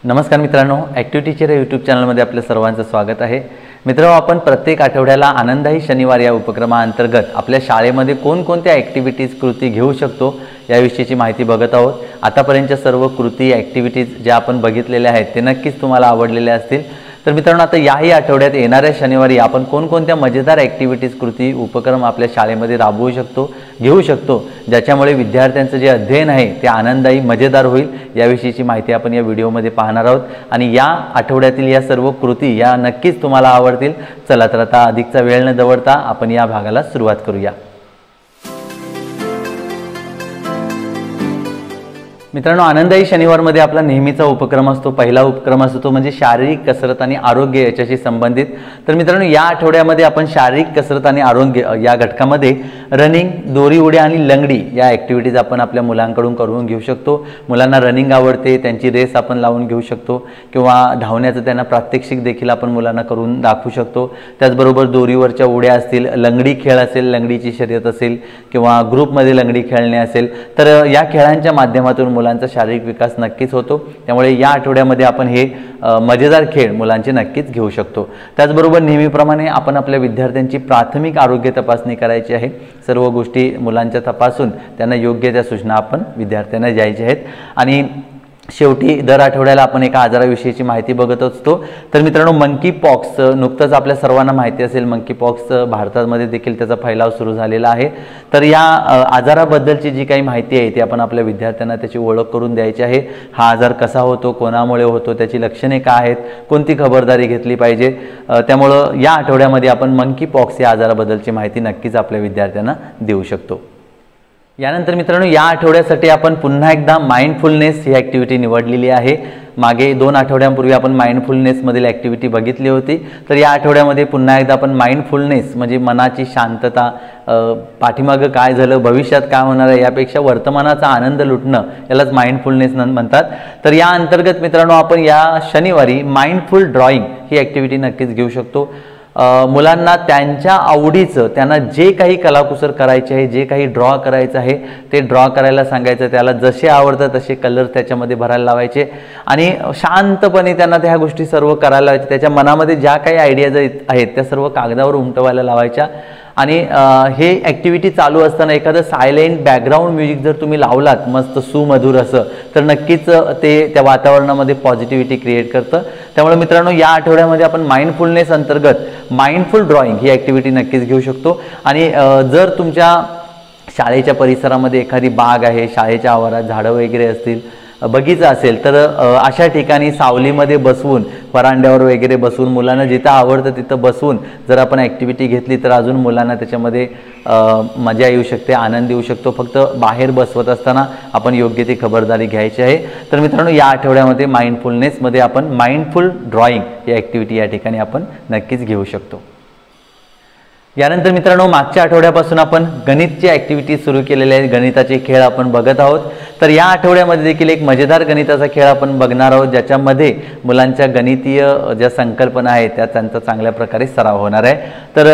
नमस्कार मित्रांनो, activity teacher या यूट्यूब चॅनलमध्ये आपल्या सर्वांचं स्वागत आहे। मित्रांनो, आपण प्रत्येक आठवड्याला आनंदाई शनिवार या उपक्रमाअंतर्गत आपल्या शाळेमध्ये कोणकोणत्या ॲक्टिव्हिटीज कृती घेऊ शकतो याविषयीची माहिती बघत आहोत। आतापर्यंतच्या सर्व कृती ॲक्टिव्हिटीज ज्या आपण बघितलेल्या आहेत ते नक्कीच तुम्हाला आवडलेल्या असतील। तर मित्रांनो, आता याही आठवड्यात येणाऱ्या शनिवारी आपण कोणकोणत्या मजेदार ॲक्टिव्हिटीज कृती उपक्रम आपल्या शाळेमध्ये राबवू शकतो, घेऊ शकतो, ज्याच्यामुळे विद्यार्थ्यांचं जे अध्ययन आहे ते आनंददायी मजेदार होईल याविषयीची माहिती आपण या व्हिडिओमध्ये पाहणार आहोत। आणि या आठवड्यातील या सर्व कृती या नक्कीच तुम्हाला आवडतील। चला तर आता अधिकचा वेळ न दवडता आपण या भागाला सुरुवात करूया। मित्रांनो, आनंदाई शनिवारमध्ये आपला नेहमीचा उपक्रम असतो, पहिला उपक्रम असतो तो म्हणजे शारीरिक कसरत आणि आरोग्य याच्याशी संबंधित। तर मित्रांनो, या आठवड्यामध्ये आपण शारीरिक कसरत आणि आरोग्य या घटकामध्ये रनिंग, दोरी उड्या आणि लंगडी या ॲक्टिव्हिटीज आपण आपल्या मुलांकडून करून घेऊ शकतो। मुलांना रनिंग आवडते, त्यांची रेस आपण लावून घेऊ शकतो किंवा धावण्याचं त्यांना प्रात्यक्षिक देखील आपण मुलांना करून दाखवू शकतो। त्याचबरोबर दोरीवरच्या उड्या असतील, लंगडी खेळ असेल, लंगडीची शर्यत असेल किंवा ग्रुपमध्ये लंगडी खेळणे असेल, तर या खेळांच्या माध्यमातून मुलांचा शारीरिक विकास नक्कीच होतो। त्यामुळे या आठवड्यामध्ये आपण हे मजेदार खेळ मुलांचे नक्कीच घेऊ शकतो। त्याचबरोबर नेहमीप्रमाणे आपण आपल्या विद्यार्थ्यांची प्राथमिक आरोग्य तपासणी करायची आहे। सर्व गोष्टी मुलांच्या तपासून त्यांना योग्य त्या सूचना आपण विद्यार्थ्यांना द्यायच्या आहेत। आणि शेवटी दर आठवड्याला आपण एका आजाराविषयीची माहिती बघत असतो। तर मित्रांनो, मंकी पॉक्स नुकतंच आपल्या सर्वांना माहिती असेल, मंकी पॉक्स भारतामध्ये देखील त्याचा फैलाव सुरू झालेला आहे। तर या आजाराबद्दलची जी काही माहिती आहे ती आपण आपल्या विद्यार्थ्यांना त्याची ओळख करून द्यायची आहे। हा आजार कसा होतो, कोणामुळे होतो, त्याची लक्षणे काय आहेत, कोणती खबरदारी घेतली पाहिजे। त्यामुळे या आठवड्यामध्ये आपण मंकी पॉक्स या आजाराबद्दलची माहिती नक्कीच आपल्या विद्यार्थ्यांना देऊ शकतो। यानंतर मित्रांनो, या आठवड्यासाठी आपण पुन्हा एकदा माइंडफुलनेस ही ॲक्टिव्हिटी निवडलेली आहे। मागे 2 आठवड्यांपूर्वी आपण माइंडफुलनेसमधील ॲक्टिव्हिटी बघितली होती। तर या आठवड्यामध्ये पुन्हा एकदा आपण माइंडफुलनेस म्हणजे मनाची शांतता, पाठीमागं काय झालं, भविष्यात काय होणार आहे यापेक्षा वर्तमानाचा आनंद लुटणं यालाच माइंडफुलनेस म्हणतात। तर या अंतर्गत मित्रांनो, आपण या शनिवारी माइंडफुल ड्रॉइंग ही ॲक्टिव्हिटी नक्कीच घेऊ शकतो। मुलांना त्यांच्या आवडीचं, त्यांना जे काही कलाकुसर करायचे आहे, जे काही ड्रॉ करायचं आहे ते ड्रॉ करायला सांगायचं। त्याला जसे आवडतात तसे कलर त्याच्यामध्ये भरायला लावायचे आणि शांतपणे त्यांना त्या गोष्टी सर्व करायला लावायच्या। त्याच्या मनामध्ये ज्या काही आयडियाज आहेत त्या सर्व कागदावर उमटवायला लावायच्या। आणि हे ॲक्टिव्हिटी चालू असताना एखादं सायलेंट बॅकग्राऊंड म्युझिक जर तुम्ही लावलात मस्त सुमधुर असं, तर नक्कीच ते त्या वातावरणामध्ये पॉझिटिव्हिटी क्रिएट करतं। त्यामुळे मित्रांनो, या आठवड्यामध्ये आपण माइंडफुलनेस अंतर्गत माइंडफुल ड्रॉइंग ही ॲक्टिव्हिटी नक्कीच घेऊ शकतो। आणि जर तुमच्या शाळेच्या परिसरामध्ये एखादी बाग आहे, शाळेच्या आवारात झाडं वगैरे असतील, बगीचा असेल, तर अशा ठिकाणी सावलीमध्ये बसवून, वरांड्यावर वगैरे बसवून, मुलांना जिथं आवडतं तिथं बसवून जर आपण ॲक्टिव्हिटी घेतली तर अजून मुलांना त्याच्यामध्ये मजा येऊ शकते, आनंद येऊ शकतो। फक्त बाहेर बसवत असताना आपण योग्य ती खबरदारी घ्यायची आहे। तर मित्रांनो, या आठवड्यामध्ये माइंडफुलनेसमध्ये आपण माइंडफुल ड्रॉइंग ही ॲक्टिव्हिटी या ठिकाणी आपण नक्कीच घेऊ शकतो। यानंतर मित्रांनो, मागच्या आठवड्यापासून आपण गणितची ॲक्टिव्हिटी सुरू केलेली आहे, गणिताचे खेळ आपण बघत आहोत। तर या आठवड्यामध्ये देखील एक मजेदार गणिताचा खेळ आपण बघणार आहोत, ज्याच्यामध्ये मुलांच्या गणितीय ज्या संकल्पना आहेत त्या त्यांचा चांगल्या प्रकारे सराव होणार आहे। तर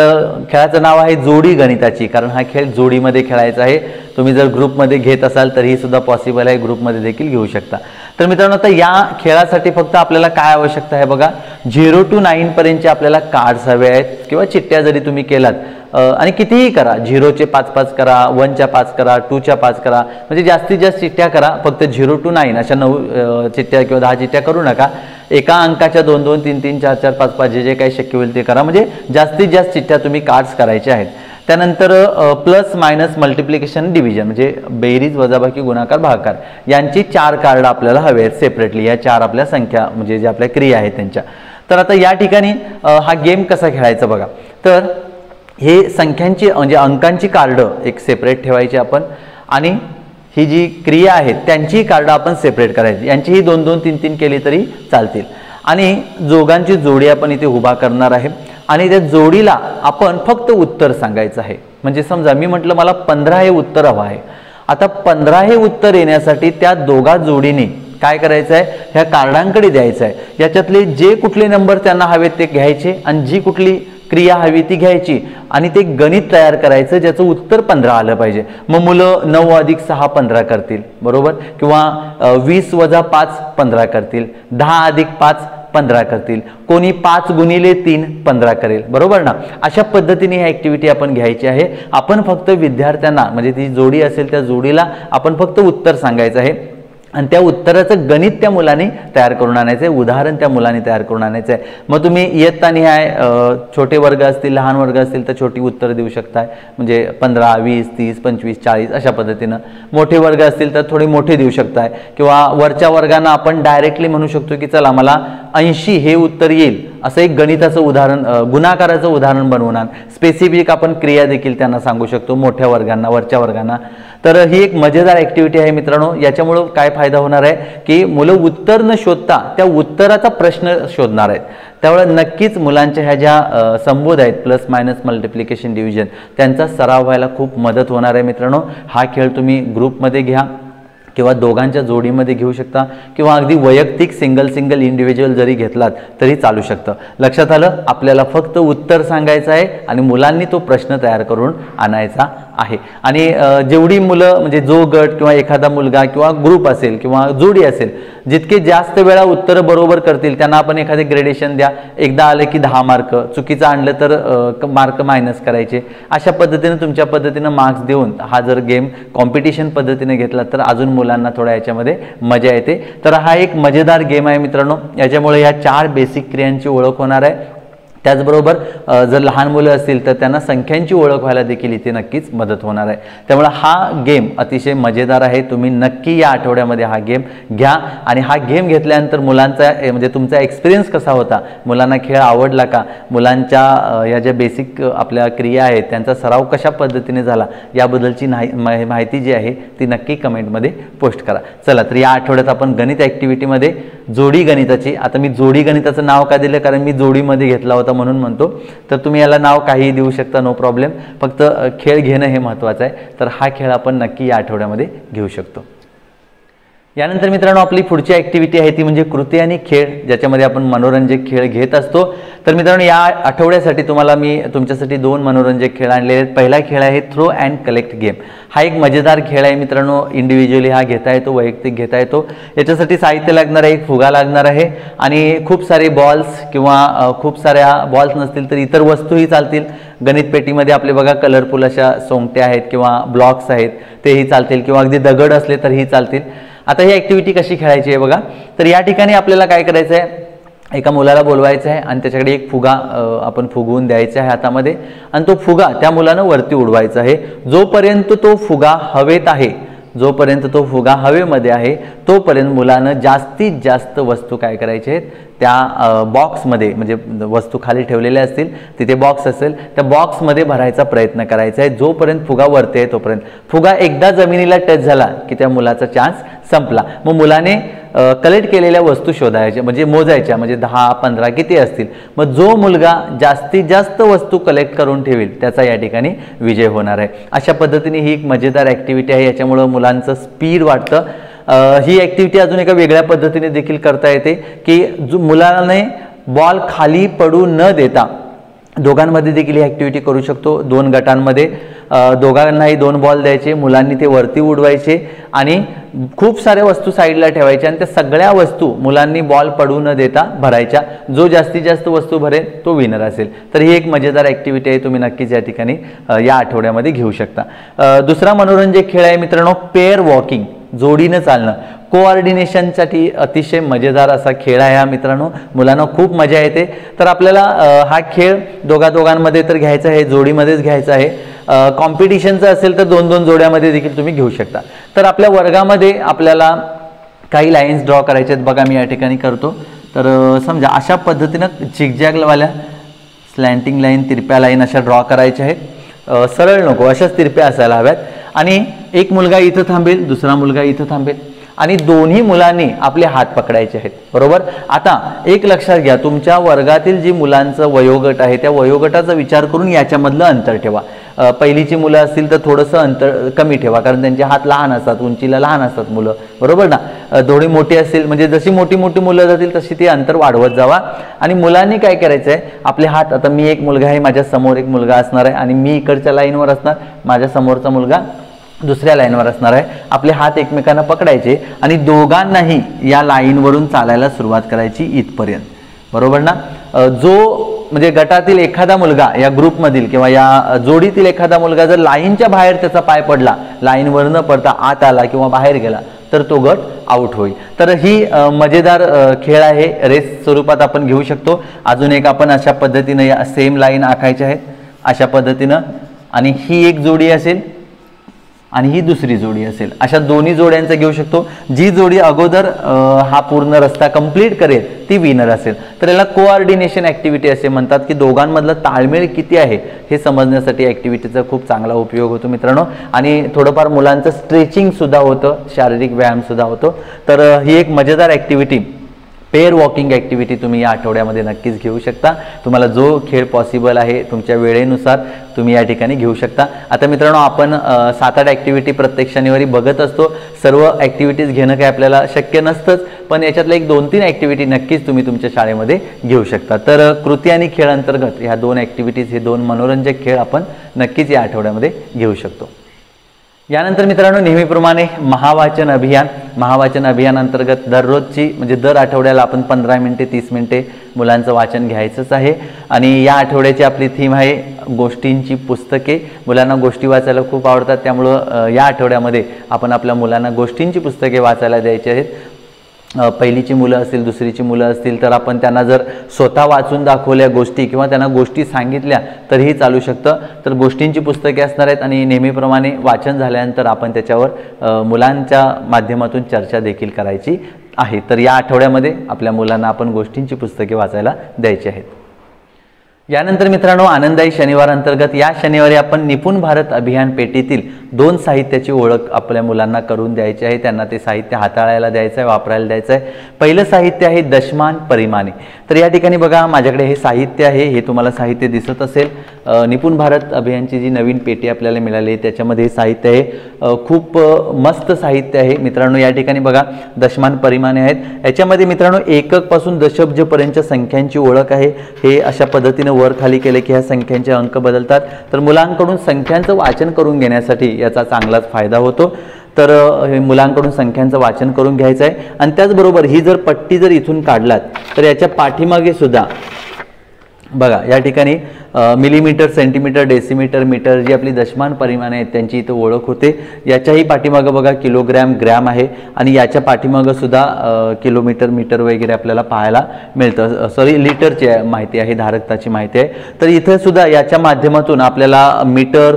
खेळाचं नाव आहे जोडी गणिताची, कारण हा खेळ जोडीमध्ये खेळायचा आहे। तुम्ही जर ग्रुपमध्ये घेत असाल तर ही सुद्धा पॉसिबल आहे, ग्रुपमध्ये देखील घेऊ शकता। तर मित्रांनो, आता या खेळासाठी फक्त आपल्याला काय आवश्यकता आहे बघा, 0 to 9 पर्यंतचे आपल्याला कार्ड्स हवे आहेत किंवा चिठ्ठ्या जरी तुम्ही केलात, आणि कितीही करा, 0चे 5-5 करा, 1च्या 5 करा, 2च्या 5 करा, म्हणजे जास्तीत जास्त चिठ्ठ्या करा। फक्त 0 to 9 अशा 9 चिठ्ठ्या किंवा 10 चिठ्ठ्या करू नका। एका अंकाच्या 2-2, 3-3, 4-4, 5-5 जे काही शक्य होईल ते करा, म्हणजे जास्तीत जास्त चिठ्ठ्या तुम्ही कार्ड्स करायचे आहेत। त्यानंतर प्लस मायनस मल्टिप्लिकेशन डिव्हिजन म्हणजे बेरीज, वजाबाकी, गुणाकार, भागाकार यांची 4 कार्ड आपल्याला हवे आहेत सेपरेटली। या 4 आपल्या संख्या म्हणजे जे आपल्या क्रिया आहेत त्यांच्या। तर आता या ठिकाणी हा गेम कसा खेळायचा बघा, तर हे संख्यांची म्हणजे अंकांची कार्ड एक सेपरेट ठेवायची आपण, आणि ही जी क्रिया आहेत त्यांची कार्ड आपण सेपरेट करायची। यांचीही 2-2, 3-3 केली तरी चालतील। आणि जोगांची जोडी आपण इथे उभा करणार आहे आणि त्या जोडीला आपण फक्त उत्तर सांगायचं आहे। म्हणजे समजा मी म्हटलं मला 15 हे उत्तर हवं आहे, आता 15 हे उत्तर येण्यासाठी त्या दोघा जोडीने काय करायचं आहे, ह्या कार्डांकडे द्यायचं आहे। याच्यातले जे कुठले नंबर त्यांना हवेत ते घ्यायचे आणि जी कुठली क्रिया हवी ती घ्यायची आणि ते गणित तयार करायचं ज्याचं उत्तर 15 आलं पाहिजे. मग मुलं 9 + 6 15 करतील, बरोबर, किंवा 20 - 5 15 करतील, 10 + 5 15 करतील, कोणी 5 × 3 15 करेल, बरोबर ना. अशा पद्धतीने ही ॲक्टिव्हिटी आपण घ्यायची आहे. आपण फक्त विद्यार्थ्यांना म्हणजे ती जोडी असेल त्या जोडीला आपण फक्त उत्तर सांगायचं आहे आणि त्या उत्तराचं गणित त्या मुलांनी तयार करून आणायचं आहे, उदाहरण त्या मुलांनी तयार करून आणायचं आहे. मग तुम्ही इयत्ता निहाय छोटे वर्ग असतील, लहान वर्ग असतील तर छोटी उत्तरं देऊ शकताय, म्हणजे 15, 20, 30, 25, 40 अशा पद्धतीनं. मोठे वर्ग असतील तर थोडे मोठे देऊ शकताय, किंवा वरच्या वर्गांना आपण डायरेक्टली म्हणू शकतो की चला मला 80 हे उत्तर येईल असं एक गणिताचं उदाहरण, गुणाकाराचं उदाहरण बनवून आण. स्पेसिफिक आपण क्रिया देखील त्यांना सांगू शकतो मोठ्या वर्गांना, वरच्या वर्गांना. तर ही एक मजेदार ॲक्टिव्हिटी आहे मित्रांनो. याच्यामुळं काय फायदा होणार आहे की मुलं उत्तर न शोधता त्या उत्तराचा प्रश्न शोधणार आहेत. त्यामुळे नक्कीच मुलांच्या ह्या ज्या संबोध आहेत, प्लस मायनस, मल्टिप्लिकेशन, डिव्हिजन, त्यांचा सराव व्हायला खूप मदत होणार आहे मित्रांनो. हा खेळ तुम्ही ग्रुपमध्ये घ्या किंवा दोघांच्या जोडीमध्ये घेऊ शकता, किंवा अगदी वैयक्तिक सिंगल इंडिव्हिज्युअल जरी घेतलात तरी चालू शकतं. लक्षात आलं, आपल्याला फक्त उत्तर सांगायचं आहे आणि मुलांनी तो प्रश्न तयार करून आणायचा आहे. आणि जेवढी मुलं म्हणजे जो गट किंवा एखादा मुलगा किंवा ग्रुप असेल किंवा जोडी असेल, जितके जास्त वेळा उत्तरं बरोबर करतील त्यांना आपण एखादे ग्रेडेशन द्या. एकदा आलं की 10 मार्क, चुकीचं आणलं तर मार्क मायनस करायचे. अशा पद्धतीने तुमच्या पद्धतीनं मार्क्स देऊन हा जर गेम कॉम्पिटिशन पद्धतीने घेतला तर अजून मुलांना थोडा याच्यामध्ये मजा येते. तर हा एक मजेदार गेम आहे मित्रांनो. याच्यामुळे ह्या 4 बेसिक क्रियांची ओळख होणार आहे. त्याचबरोबर जर लहान मुलं असतील तर त्यांना संख्यांची ओळख व्हायला देखील इथे नक्कीच मदत होणार आहे. त्यामुळे हा गेम अतिशय मजेदार आहे. तुम्ही नक्की या आठवड्यामध्ये हा गेम घ्या आणि हा गेम घेतल्यानंतर मुलांचा म्हणजे तुमचा एक्सपिरियन्स कसा होता, मुलांना खेळ आवडला का, मुलांच्या या ज्या बेसिक आपल्या क्रिया आहेत त्यांचा सराव कशा पद्धतीने झाला याबद्दलची माहिती जी आहे ती नक्की कमेंटमध्ये पोस्ट करा. चला, तर या आठवड्यात आपण गणित ॲक्टिव्हिटीमध्ये जोडी गणिताची, आता मी जोडी गणिताचं नाव का दिलं कारण मी जोडीमध्ये घेतला होता म्हणून म्हणतो, तर तुम्ही याला नाव काहीही देऊ शकता, नो प्रॉब्लेम. फक्त खेळ घेणं हे महत्त्वाचं आहे. तर हा खेळ आपण नक्की या आठवड्यामध्ये घेऊ शकतो. यानंतर मित्रांनो आपली पुढची ॲक्टिव्हिटी आहे ती म्हणजे कृती आणि खेळ, ज्याच्यामध्ये आपण मनोरंजक खेळ घेत असतो. तर मित्रांनो या आठवड्यासाठी तुम्हाला मी तुमच्यासाठी 2 मनोरंजक खेळ आणलेले आहेत. पहिला खेळ आहे थ्रो अँड कलेक्ट गेम. हा एक मजेदार खेळ आहे मित्रांनो. इंडिव्हिज्युअली हा घेता येतो, वैयक्तिक घेता येतो. याच्यासाठी साहित्य लागणार आहे, एक फुगा लागणार आहे आणि खूप सारे बॉल्स किंवा खूप साऱ्या बॉल्स नसतील तर इतर वस्तूही चालतील. गणित पेटीमध्ये आपले बघा कलरफुल अशा सोंगट्या आहेत किंवा ब्लॉक्स आहेत तेही चालतील, किंवा अगदी दगड असले तरीही चालतील. आता ही ॲक्टिव्हिटी कशी खेळायची आहे बघा. तर या ठिकाणी आपल्याला काय करायचं आहे, एका मुलाला बोलवायचं आहे आणि त्याच्याकडे एक फुगा आपण फुगवून द्यायचा आहे हातामध्ये आणि तो फुगा त्या मुलानं वरती उडवायचा आहे. जोपर्यंत तो फुगा हवेत आहे, जोपर्यंत तो फुगा हवेमध्ये आहे तोपर्यंत मुलानं जास्तीत जास्त वस्तू काय करायचे आहेत त्या बॉक्समध्ये, म्हणजे वस्तू खाली ठेवलेल्या असतील तिथे बॉक्स असेल त्या बॉक्समध्ये भरायचा प्रयत्न करायचा आहे जोपर्यंत फुगा वरती आहे तोपर्यंत. फुगा एकदा जमिनीला टच झाला की त्या मुलाचा चान्स संपला. मग मुलाने कलेक्ट केलेल्या वस्तू शोधायच्या, म्हणजे मोजायच्या, म्हणजे 10, 15 किती असतील. मग जो मुलगा जास्तीत जास्त वस्तू कलेक्ट करून ठेवेल त्याचा या ठिकाणी विजय होणार आहे. अशा पद्धतीने ही एक मजेदार ॲक्टिव्हिटी आहे. याच्यामुळं मुलांचं स्पीड वाढतं. ही ॲक्टिव्हिटी अजून एका वेगळ्या पद्धतीने देखील करता येते की जो मुलाने बॉल खाली पडू न देता दोघांमध्ये देखील ही ॲक्टिव्हिटी करू शकतो. 2 गटांमध्ये दोघांनाही 2 बॉल द्यायचे, मुलांनी ते वरती उडवायचे आणि खूप साऱ्या वस्तू साईडला ठेवायच्या आणि त्या सगळ्या वस्तू मुलांनी बॉल पडू न देता भरायच्या. जो जास्तीत जास्त वस्तू भरेल तो विनर असेल. तर ही एक मजेदार ॲक्टिव्हिटी आहे, तुम्ही नक्कीच या ठिकाणी या आठवड्यामध्ये घेऊ शकता. दुसरा मनोरंजक खेळ आहे मित्रांनो पेअर वॉकिंग, जोडीनं चालणं. कोऑर्डिनेशनसाठी अतिशय मजेदार असा खेळ आहे हा मित्रांनो. मुलांना खूप मजा येते. तर आपल्याला हा खेळ दोघांमध्ये तर घ्यायचा आहे, जोडीमध्येच घ्यायचा आहे. कॉम्पिटिशनचं असेल तर 2-2 जोड्यामध्ये देखील तुम्ही घेऊ शकता. तर आपल्या वर्गामध्ये आपल्याला काही लाईन्स ड्रॉ करायचे आहेत बघा. मी या ठिकाणी करतो. तर समजा अशा पद्धतीनं झिगझॅगवाल्या स्लॅन्टिंग लाईन, तिरप्या लाईन अशा ड्रॉ करायच्या आहेत. सरळ नको, अशाच तिरप्या असायला हव्यात. आणि एक मुलगा इथं थांबेल, दुसरा मुलगा इथं थांबेल आणि दोन्ही मुलांनी आपले हात पकडायचे आहेत, बरोबर. आता एक लक्षात घ्या, तुमच्या वर्गातील जी मुलांचं वयोगट आहे त्या वयोगटाचा विचार करून याच्यामधलं अंतर ठेवा. पहिलीची मुलं असतील तर थोडंसं अंतर कमी ठेवा, कारण त्यांचे हात लहान असतात, उंचीला लहान असतात मुलं, बरोबर ना. थोडी मोठी असतील म्हणजे जशी मोठी मोठी मुलं जातील तशी ती अंतर वाढवत जावा. आणि मुलांनी काय करायचं आहे, आपले हात, आता मी एक मुलगा आहे, माझ्या समोर एक मुलगा असणार आहे आणि मी इकडच्या लाईनवर असणार, माझ्या समोरचा मुलगा दुसऱ्या लाईनवर असणार आहे. आपले हात एकमेकांना पकडायचे आणि दोघांनाही या लाईनवरून चालायला सुरुवात करायची इथपर्यंत, बरोबर ना. जो म्हणजे गटातील एखादा मुलगा, या ग्रुपमधील किंवा या जोडीतील एखादा मुलगा जर लाईनच्या बाहेर त्याचा पाय पडला, लाईनवर न पडता आत आला किंवा बाहेर गेला तर तो गट आउट होईल. तर ही मजेदार खेळ आहे, रेस स्वरूपात आपण घेऊ शकतो. अजून एक आपण अशा पद्धतीने या सेम लाईन आखायच्या आहेत अशा पद्धतीनं, आणि ही एक जोडी असेल आणि ही दुसरी जोडी असेल, अशा दोन्ही जोड्यांचं घेऊ शकतो. जी जोडी अगोदर हा पूर्ण रस्ता कंप्लीट करेल ती विनर असेल. तर याला कोऑर्डिनेशन ॲक्टिव्हिटी असे म्हणतात, की दोघांमधला ताळमेळ किती आहे हे समजण्यासाठी ॲक्टिव्हिटीचा खूप चांगला उपयोग होतो मित्रांनो. आणि थोडंफार मुलांचं स्ट्रेचिंगसुद्धा होतं, शारीरिक व्यायामसुद्धा होतो. तर ही एक मजेदार ॲक्टिव्हिटी, पेअर वॉकिंग ॲक्टिव्हिटी तुम्ही या आठवड्यामध्ये नक्कीच घेऊ शकता. तुम्हाला जो खेळ पॉसिबल आहे तुमच्या वेळेनुसार तुम्ही या ठिकाणी घेऊ शकता. आता मित्रांनो, आपण 7-8 ॲक्टिव्हिटी प्रत्येक शनिवारी बघत असतो. सर्व ॲक्टिव्हिटीज घेणं काही आपल्याला शक्य नसतंच, पण याच्यातल्या एक 2-3 ॲक्टिव्हिटी नक्कीच तुम्ही तुमच्या शाळेमध्ये घेऊ शकता. तर कृती आणि खेळ अंतर्गत ह्या 2 ॲक्टिव्हिटीज, हे 2 मनोरंजक खेळ आपण नक्कीच या आठवड्यामध्ये घेऊ शकतो. यानंतर मित्रांनो, नेहमीप्रमाणे महावाचन अभियान अंतर्गत दररोजची म्हणजे दर आठवड्याला आपण 15 मिनिटे 30 मिनिटे मुलांचं वाचन घ्यायचंच आहे. आणि या आठवड्याची आपली थीम आहे गोष्टींची पुस्तके. मुलांना गोष्टी वाचायला खूप आवडतात, त्यामुळं या आठवड्यामध्ये आपण आपल्या मुलांना गोष्टींची पुस्तके वाचायला द्यायची आहेत. पहिलीची मुलं असतील, दुसरीची मुलं असतील तर आपण त्यांना जर स्वतः वाचून दाखवल्या गोष्टी किंवा त्यांना गोष्टी सांगितल्या तरीही चालू शकतं. तर गोष्टींची पुस्तके असणार आहेत आणि नेहमीप्रमाणे वाचन झाल्यानंतर आपण त्याच्यावर मुलांच्या माध्यमातून चर्चा देखील करायची आहे. तर या आठवड्यामध्ये आपल्या मुलांना आपण गोष्टींची पुस्तके वाचायला द्यायची आहेत. यानंतर मित्रांनो, आनंदाई शनिवार अंतर्गत या शनिवारी आपण निपुण भारत अभियान पेटीतील 2 साहित्याची ओळख आपल्या मुलांना करून द्यायची आहे. त्यांना ते साहित्य हाताळायला द्यायचं आहे, वापरायला द्यायचं आहे. पहिलं साहित्य आहे दशमान परिमाणे. तर या ठिकाणी बघा, माझ्याकडे हे साहित्य आहे, हे तुम्हाला साहित्य दिसत असेल. निपुण भारत अभियानची जी नवीन पेटी आपल्याला मिळाली आहे त्याच्यामध्ये हे साहित्य आहे. खूप मस्त साहित्य आहे मित्रांनो. या ठिकाणी बघा, दशमान परिमाणे आहेत. याच्यामध्ये मित्रांनो एककपासून दशाब्जपर्यंतच्या संख्यांची ओळख आहे. हे अशा पद्धतीने वर खाली केले की ह्या संख्यांचे अंक बदलतात. तर मुलांकडून संख्यांचं वाचन करून घेण्यासाठी याचा चांगलाच फायदा होतो. तर मुलांकडून संख्यांचं वाचन करून घ्यायचं आहे. आणि त्याचबरोबर ही जर पट्टी जर इथून काढलात तर याच्या पाठीमागे सुद्धा बघा, या ठिकाणी मिलीमीटर, सेंटीमीटर, डेसिमीटर, मीटर जी आपली दशमान परिमाणे आहेत त्यांची इथं ओळख होते. याच्याही पाठीमागं बघा किलोग्रॅम, ग्रॅम आहे आणि याच्या पाठीमागं सुद्धा किलोमीटर, मीटर वगैरे आपल्याला पाहायला मिळतं. सॉरी, लिटरची माहिती आहे, धारकताची माहिती आहे. तर इथं सुद्धा याच्या माध्यमातून आपल्याला मीटर,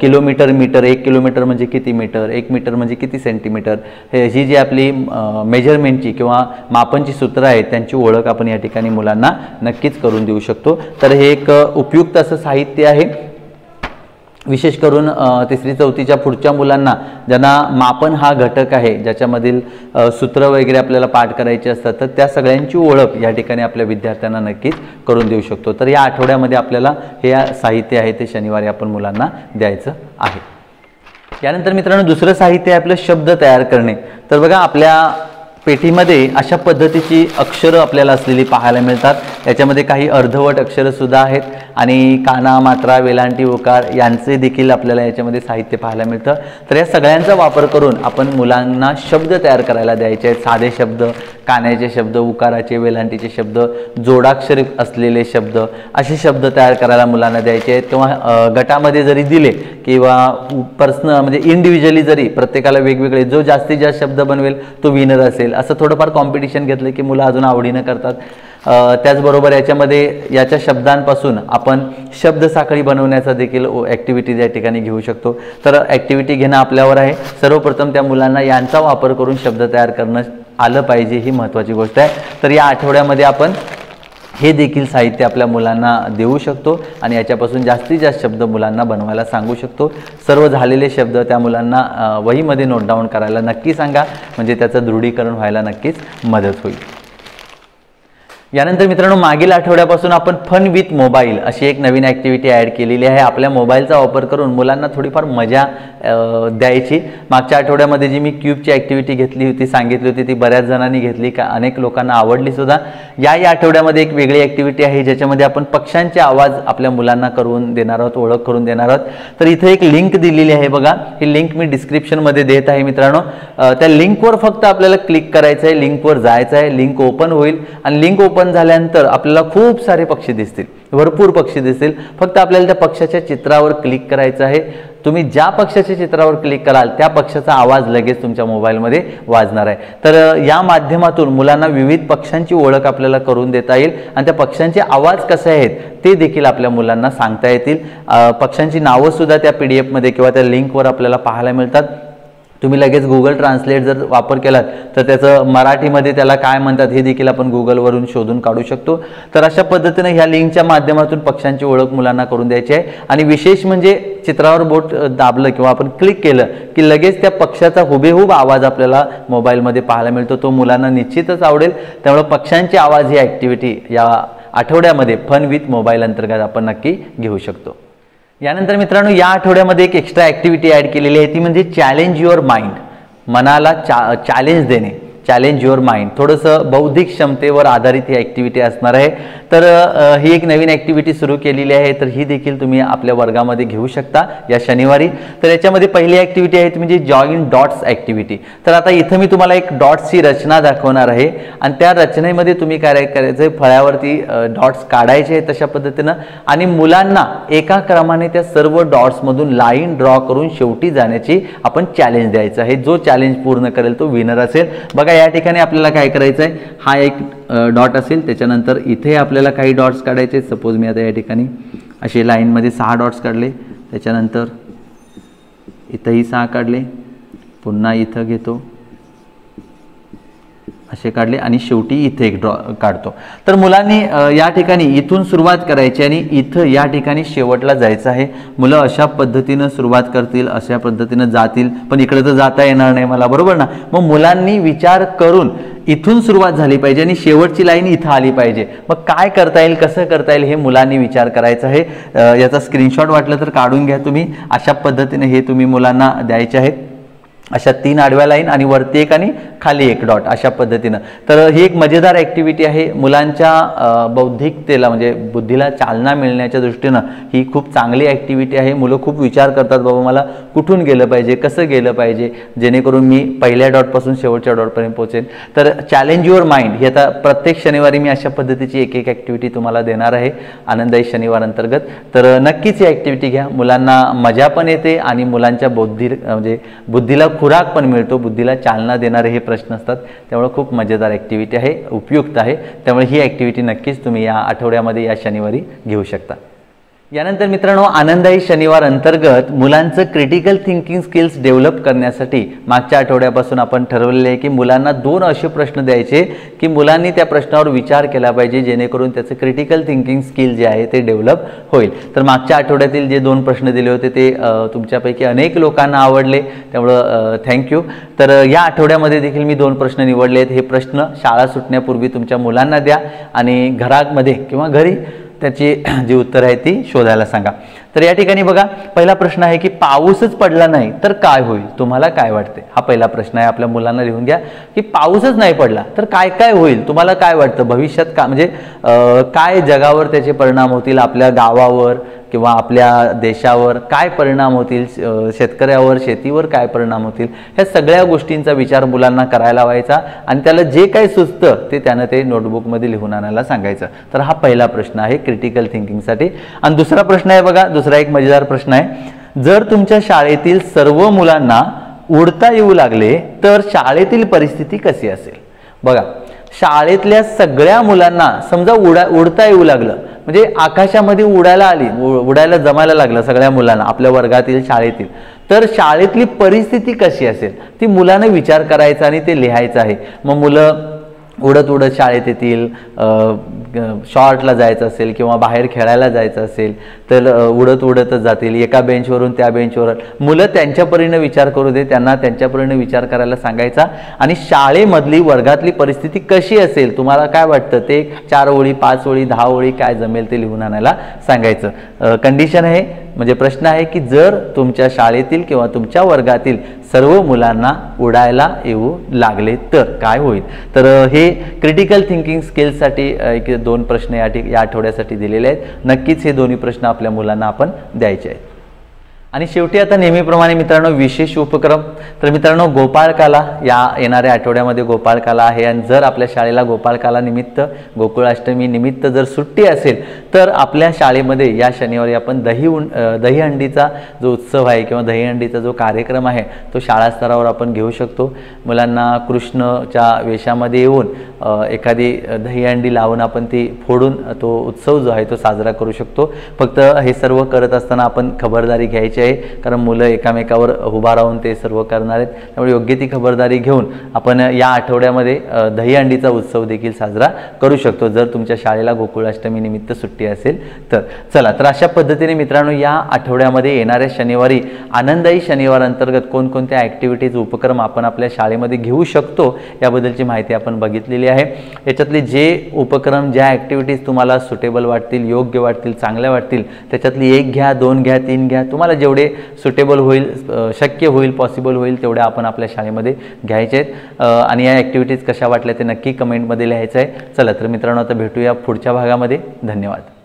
किलोमीटर, मीटर, 1 किलोमीटर म्हणजे किती मीटर, 1 मीटर म्हणजे किती सेंटीमीटर, ही जी आपली मेजरमेंटची किंवा मापनची सूत्र आहेत त्यांची ओळख आपण या ठिकाणी मुलांना नक्कीच करून देऊ शकतो. तर हे एक उपयुक्त असं साहित्य आहे. विशेष करून 3री-4थीच्या पुढच्या मुलांना ज्यांना मापन हा घटक आहे, ज्याच्यामधील सूत्र वगैरे आपल्याला पाठ करायचे असतात, तर त्या सगळ्यांची ओळख या ठिकाणी आपल्या विद्यार्थ्यांना नक्कीच करून देऊ शकतो. तर या आठवड्यामध्ये आपल्याला हे साहित्य आहे ते शनिवारी आपण मुलांना द्यायचं आहे. यानंतर मित्रांनो, दुसरं साहित्य आहे आपलं शब्द तयार करणे. तर बघा, आपल्या पेटीमध्ये अशा पद्धतीची अक्षरं आपल्याला असलेली पाहायला मिळतात. याच्यामध्ये काही अर्धवट अक्षरं सुद्धा आहेत आणि काना, मात्रा, वेलांटी, उकार यांचे देखील आपल्याला याच्यामध्ये साहित्य पाहायला मिळतं. तर या सगळ्यांचा वापर करून आपण मुलांना शब्द तयार करायला द्यायचे आहेत. साधे शब्द, कान्याचे शब्द, उकाराचे, वेलांटीचे शब्द, जोडाक्षर असलेले शब्द, असे शब्द तयार करायला मुलांना द्यायचे आहेत. किंवा गटामध्ये जरी दिले किंवा पर्सनल म्हणजे इंडिव्हिज्युअली जरी प्रत्येकाला वेगवेगळे, जो जास्तीत जास्त शब्द बनवेल तो विनर असेल, असं थोडंफार कॉम्पिटिशन घेतलं की मुलं अजून आवडीनं करतात. त्याचबरोबर याच्यामध्ये याच्या शब्दांपासून आपण शब्दसाखळी बनवण्याचा देखील ॲक्टिव्हिटीज या ठिकाणी घेऊ शकतो. तर ॲक्टिव्हिटी घेणं आपल्यावर आहे. सर्वप्रथम त्या मुलांना यांचा वापर करून शब्द तयार करणं आलं पाहिजे, ही महत्त्वाची गोष्ट आहे. तर या आठवड्यामध्ये आपण हे देखील साहित्य आपल्या मुलांना देऊ शकतो आणि याच्यापासून जास्तीत जास्त शब्द मुलांना बनवायला सांगू शकतो. सर्व झालेले शब्द त्या मुलांना वहीमध्ये नोट डाऊन करायला नक्की सांगा, म्हणजे त्याचं दृढीकरण व्हायला नक्कीच मदत होईल. यानंतर मित्रांनो, मागील आठवड्यापासून आपण फन विथ मोबाईल अशी एक नवीन ॲक्टिव्हिटी ॲड केलेली आहे. आपल्या मोबाईलचा वापर करून मुलांना थोडीफार मजा द्यायची. मागच्या आठवड्यामध्ये जी मी क्यूबची ॲक्टिव्हिटी घेतली होती, सांगितली होती, ती बऱ्याच जणांनी घेतली, अनेक लोकांना आवडली सुद्धा. या आठवड्यामध्ये एक वेगळी ॲक्टिव्हिटी आहे ज्याच्यामध्ये आपण पक्ष्यांचे आवाज आपल्या मुलांना करून देणार आहोत, ओळख करून देणार आहोत. तर इथे एक लिंक दिलेली आहे बघा, ही लिंक मी डिस्क्रिप्शनमध्ये देत आहे मित्रांनो. त्या लिंकवर फक्त आपल्याला क्लिक करायचं आहे, लिंकवर जायचं आहे, लिंक ओपन होईल आणि लिंक ओपन झाल्यानंतर आपल्याला खूप सारे पक्षी दिसतील, भरपूर पक्षी दिसतील. फक्त आपल्याला त्या पक्षाच्या चित्रावर क्लिक करायचं आहे. तुम्ही ज्या पक्षाच्या चित्रावर क्लिक कराल त्या पक्षाचा आवाज लगेच तुमच्या मोबाईलमध्ये वाजणार आहे. तर या माध्यमातून मुलांना विविध पक्ष्यांची ओळख आपल्याला करून देता येईल आणि त्या पक्ष्यांचे आवाज कसे आहेत ते देखील आपल्या मुलांना सांगता येतील. पक्ष्यांची नावं सुद्धा त्या PDF मध्ये किंवा त्या लिंकवर आपल्याला पाहायला मिळतात. तुम्ही लगेच गुगल ट्रान्सलेट जर वापर केलात तर त्याचं मराठीमध्ये त्याला काय म्हणतात हे देखील आपण गुगलवरून शोधून काढू शकतो. तर अशा पद्धतीने ह्या लिंकच्या माध्यमातून पक्ष्यांची ओळख मुलांना करून द्यायची आहे. आणि विशेष म्हणजे चित्रावर बोट दाबलं किंवा आपण क्लिक केलं की लगेच त्या पक्ष्याचा हुबेहूब आवाज आपल्याला मोबाईलमध्ये पाहायला मिळतो. तो मुलांना निश्चितच आवडेल. त्यामुळे पक्ष्यांचे आवाज ही ॲक्टिव्हिटी या आठवड्यामध्ये फन विथ मोबाईल अंतर्गत आपण नक्की घेऊ शकतो. यानंतर मित्रांनो, या आठवड्यामध्ये एक एक्स्ट्रा ॲक्टिव्हिटी ॲड केलेली आहे, ती म्हणजे चॅलेंज युअर माइंड. मनाला चॅलेंज देणे, चॅलेंज युअर माइंड. थोडंसं बौद्धिक क्षमतेवर आधारित ही ॲक्टिव्हिटी असणार आहे. तर ही एक नवीन ॲक्टिव्हिटी सुरू केलेली आहे. तर ही देखील तुम्ही आपल्या वर्गामध्ये घेऊ शकता या शनिवारी. तर याच्यामध्ये पहिली ॲक्टिव्हिटी आहे ती म्हणजे जॉईन डॉट्स ॲक्टिव्हिटी. तर आता इथं मी तुम्हाला एक डॉट्सची रचना दाखवणार आहे आणि त्या रचनेमध्ये तुम्ही काय करायचं आहे, फळ्यावरती डॉट्स काढायचे आहेत तशा पद्धतीनं आणि मुलांना एका क्रमाने त्या सर्व डॉट्समधून लाईन ड्रॉ करून शेवटी जाण्याची आपण चॅलेंज द्यायचं आहे. जो चॅलेंज पूर्ण करेल तो विनर असेल. बघा या ठिकाणी आपल्याला काय करायचं आहे, हा एक डॉट असेल, त्याच्यानंतर इथे आपल्याला काही डॉट्स काढायचे. सपोज मी आता या ठिकाणी असे लाईनमध्ये 6 डॉट्स काढले, त्याच्यानंतर इथंही 6 काढले, पुन्हा इथं घेतो, असे काढले आणि शेवटी इथे एक ड्रॉ काढतो. तर मुलांनी या ठिकाणी इथून सुरुवात करायची आणि इथं या ठिकाणी शेवटला जायचं आहे. मुलं अशा पद्धतीनं सुरुवात करतील, अशा पद्धतीनं जातील, पण इकडे तर जाता येणार नाही मला, बरोबर ना. मग मुलांनी विचार करून इथून सुरुवात झाली पाहिजे आणि शेवटची लाईन इथं आली पाहिजे. मग काय करता येईल, कसं करता येईल हे मुलांनी विचार करायचं आहे. याचा स्क्रीनशॉट वाटलं तर काढून घ्या तुम्ही. अशा पद्धतीने हे तुम्ही मुलांना द्यायचे आहेत. अशा 3 आडव्या लाईन आणि वरती एक आणि खाली एक डॉट अशा पद्धतीनं. तर ही एक मजेदार ॲक्टिव्हिटी आहे. मुलांच्या बौद्धिकतेला म्हणजे बुद्धीला चालना मिळण्याच्या दृष्टीनं ही खूप चांगली ॲक्टिव्हिटी आहे. मुलं खूप विचार करतात, बाबा मला कुठून गेलं पाहिजे, कसं गेलं पाहिजे, जेणेकरून मी पहिल्या डॉटपासून शेवटच्या डॉटपर्यंत पोहोचेन. तर चॅलेंज युअर माइंड ही आता प्रत्येक शनिवारी मी अशा पद्धतीची एक ॲक्टिव्हिटी तुम्हाला देणार आहे आनंदाई शनिवार अंतर्गत. तर नक्कीच ही ॲक्टिव्हिटी घ्या. मुलांना मजा पण येते आणि मुलांच्या म्हणजे बुद्धीला खुराक पण मिळतो, बुद्धीला चालना देणारे हे प्रश्न असतात. त्यामुळे खूप मजेदार ॲक्टिव्हिटी आहे, उपयुक्त आहे. त्यामुळे ही ॲक्टिव्हिटी नक्कीच तुम्ही या आठवड्यामध्ये या शनिवारी घेऊ शकता. यानंतर मित्रांनो, आनंदाई शनिवार अंतर्गत मुलांचं क्रिटिकल थिंकिंग स्किल्स डेव्हलप करण्यासाठी मागच्या आठवड्यापासून आपण ठरवलेले आहे की मुलांना 2 असे प्रश्न द्यायचे की मुलांनी त्या प्रश्नावर विचार केला पाहिजे, जेणेकरून त्याचं क्रिटिकल थिंकिंग स्किल जे आहे ते डेव्हलप होईल. तर मागच्या आठवड्यातील जे 2 प्रश्न दिले होते ते तुमच्यापैकी अनेक लोकांना आवडले, त्यामुळं थँक्यू. तर या आठवड्यामध्ये देखील मी 2 प्रश्न निवडले आहेत. हे प्रश्न शाळा सुटण्यापूर्वी तुमच्या मुलांना द्या आणि घरामध्ये किंवा घरी त्याची जी उत्तर आहे ती शोधायला सांगा. तर या ठिकाणी बघा, पहिला प्रश्न आहे की पाऊसच पडला नाही तर काय होईल, तुम्हाला काय वाटते? हा पहिला प्रश्न आहे. आपल्या मुलांना लिहून घ्या की पाऊसच नाही पडला तर काय काय होईल, तुम्हाला काय वाटतं भविष्यात का म्हणजे काय जगावर त्याचे परिणाम होतील, आपल्या गावावर किंवा आपल्या देशावर काय परिणाम होतील, शेतकऱ्यावर शेतीवर काय परिणाम होतील, ह्या सगळ्या गोष्टींचा विचार मुलांना करायला व्हायचा आणि त्याला जे काही सुचतं ते त्यानं ते नोटबुकमध्ये लिहून आणायला सांगायचं. तर हा पहिला प्रश्न आहे क्रिटिकल थिंकिंगसाठी. आणि दुसरा प्रश्न आहे बघा, दुसरा एक मजेदार प्रश्न आहे. जर तुमच्या शाळेतील सर्व मुलांना उडता येऊ लागले तर शाळेतील परिस्थिती कशी असेल? बघा, शाळेतल्या सगळ्या मुलांना समजा उडता येऊ लागलं म्हणजे आकाशामध्ये उडायला जमायला लागलं सगळ्या मुलांना आपल्या वर्गातील शाळेतील, तर शाळेतली परिस्थिती कशी असेल ती मुलांना विचार करायचा आणि ते लिहायचं आहे. मग मुलं उडत उडत शाळेत येतील, शॉर्टला जायचं असेल किंवा बाहेर खेळायला जायचं असेल तर उडत उडतच जातील, एका बेंचवरून त्या बेंचवर. मुलं त्यांच्या परीने विचार करू दे, त्यांना त्यांच्या परीने विचार करायला सांगायचा. आणि शाळेमधली वर्गातली परिस्थिती कशी असेल, तुम्हाला काय वाटतं ते 4 ओळी 5 ओळी 10 ओळी काय जमेल ते लिहून आणायला सांगायचं. कंडिशन आहे म्हणजे प्रश्न आहे की जर तुमच्या शाळेतील किंवा तुमच्या वर्गातील सर्व मुलांना उडायला येऊ लागले तर काय होईल. तर हे क्रिटिकल थिंकिंग स्किल्ससाठी 2 प्रश्न या आठवड्यासाठी दिलेले आहेत. नक्कीच हे दोन्ही प्रश्न आपल्या मुलांना आपण द्यायचे आहेत. आणि शेवटी आता नेहमीप्रमाणे मित्रांनो विशेष उपक्रम. तर मित्रांनो गोपाळकाला या येणाऱ्या आठवड्यामध्ये गोपाळकाला आहे आणि जर आपल्या शाळेला गोपाळकाला निमित्त गोकुळाष्टमी निमित्त जर सुट्टी असेल तर आपल्या शाळेमध्ये या शनिवारी आपण दहीहंडीचा जो उत्सव आहे किंवा दहीहंडीचा जो कार्यक्रम आहे तो शाळा स्तरावर आपण घेऊ शकतो. मुलांना कृष्णच्या वेशामध्ये येऊन एखादी दहीहंडी लावून आपण ती फोडून तो उत्सव जो आहे तो साजरा करू शकतो. फक्त हे सर्व करत असताना आपण खबरदारी घ्यायची आहे कारण मुलं एकामेकावर उभा राहून ते सर्व करणार आहेत. त्यामुळे योग्य ती खबरदारी घेऊन आपण या आठवड्यामध्ये दहीहंडीचा उत्सव देखील साजरा करू शकतो जर तुमच्या शाळेला गोकुळाष्टमी निमित्त सुट्टी असेल तर. चला तर अशा पद्धतीने मित्रांनो या आठवड्यामध्ये येणाऱ्या शनिवारी आनंदाई शनिवार अंतर्गत कोणकोणत्या ॲक्टिव्हिटीज उपक्रम आपण आपल्या शाळेमध्ये घेऊ शकतो याबद्दलची माहिती आपण बघितलेली आहे. याच्यातले जे उपक्रम ज्या ॲक्टिव्हिटीज तुम्हाला सुटेबल वाटतील, योग्य वाटतील, चांगल्या वाटतील त्याच्यातली 1 घ्या, 2 घ्या, 3 घ्या, तुम्हाला जेवढे सुटेबल होईल, शक्य होईल, पॉसिबल होईल तेवढ्या आपण आपल्या शाळेमध्ये घ्यायचे आहेत. आणि या ॲक्टिव्हिटीज कशा वाटल्या ते नक्की कमेंटमध्ये लिहायचं आहे. चला तर मित्रांनो आता भेटूया पुढच्या भागामध्ये. धन्यवाद.